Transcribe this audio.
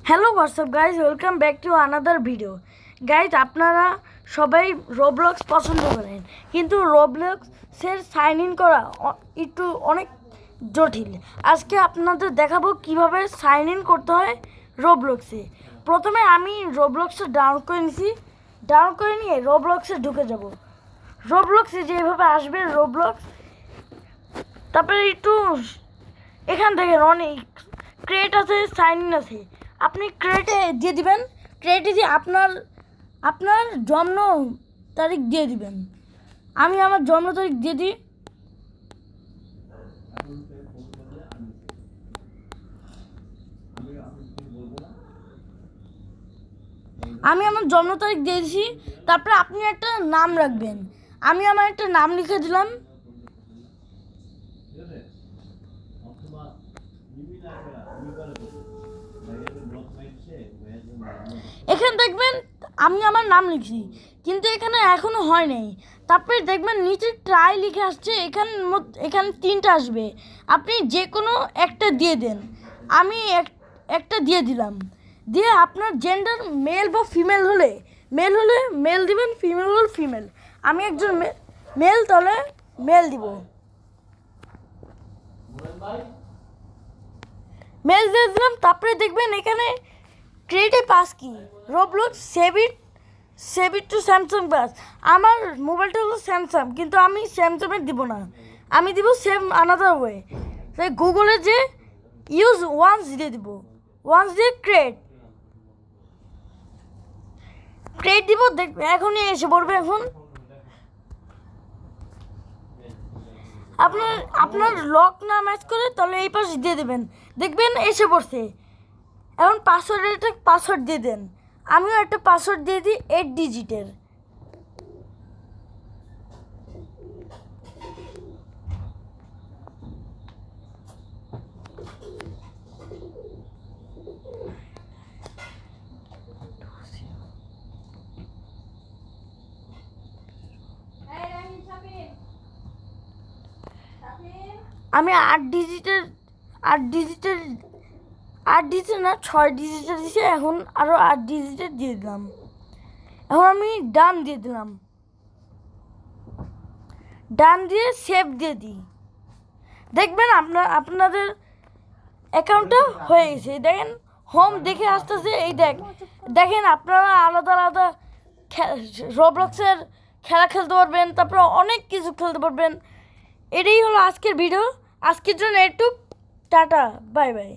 Hello WhatsApp guys, welcome back to another video. Guys, আপনারা সবাই Roblox পছন্দ করেন, কিন্তু রোবলক্সের সাইন ইন করা একটু অনেক জটিল। আজকে আপনাদের দেখাবো কিভাবে সাইন ইন করতে হয় রোবলক্সে। প্রথমে আমি রোবলক্সটা ডাউনলোড করে নিছি, ডাউনলোড করে নিয়ে রোবলক্সে ঢুকে যাব। রোবলক্সে যেভাবে আসবে রোবলক্স, তারপরে একটু এখান থেকে অনেক ক্রিয়েট আছে, সাইন ইন আছে। আপনি ক্রেডিটে দিয়ে দিবেন, ক্রেডিটে দিয়ে আপনার জন্ম তারিখ দিয়ে দিবেন। আমি আমার জন্ম তারিখ দিয়ে দিই। আমি আমার জন্ম তারিখ দিয়ে দিছি। তারপরে আপনি একটা নাম রাখবেন। আমি আমার একটা নাম লিখে দিলাম। এখানে দেখবেন আমি আমার নাম লিখছি, কিন্তু এখানে এখনো হয় নাই। তারপরে দেখবেন নিচে ট্রাই লিখে আসছে, এখানে তিনটা আসবে। আপনি যে কোনো একটা দিয়ে দেন। আমি একটা দিয়ে দিলাম। দিয়ে আপনার জেন্ডার মেল বা ফিমেল হলে মেল দিবেন, ফিমেল হলে ফিমেল। আমি একজন মেল, তাহলে মেল দিব। মেল দিয়ে দিলাম। তারপরে দেখবেন এখানে ক্রিয়েটে পাস কি Roblox save it to Samsung pass. আমার মোবাইলটা হলো স্যামসাং, কিন্তু আমি স্যামসাংয়ের দিব না, আমি দিব সেম আনাদার ওয়ে। তাই গুগলে যে ইউজ ওয়ান্স দিয়ে দিব, ওয়ান্স দিয়ে ক্রিয়েট দিব। দেখবে এখনই এসে পড়বে। এখন আপনার লক না ম্যাচ করে তাহলে এই পাশে দিয়ে দেবেন, দেখবেন এসে পড়ছে। এখন পাসওয়ার্ড দিয়ে দেন। আমিও একটা পাসওয়ার্ড দিয়ে দিই 8 ডিজিটের। আমি 8 ডিজিটের না 6 ডিজিটের দিয়েছি। এখন আরও 8 ডিজিটের দিয়ে দিলাম। এখন আমি ডান দিয়ে দিলাম। ডান দিয়ে সেভ দিয়ে দিই। দেখবেন আপনাদের অ্যাকাউন্টটা হয়ে গেছে। দেখেন হোম দেখে আসতেছে। এই দেখেন আপনারা আলাদা আলাদা রোবলক্সের খেলা খেলতে পারবেন, তারপরে অনেক কিছু খেলতে পারবেন। এটাই হলো আজকের ভিডিও। আজকের জন্য একটু টাটা, বাই বাই।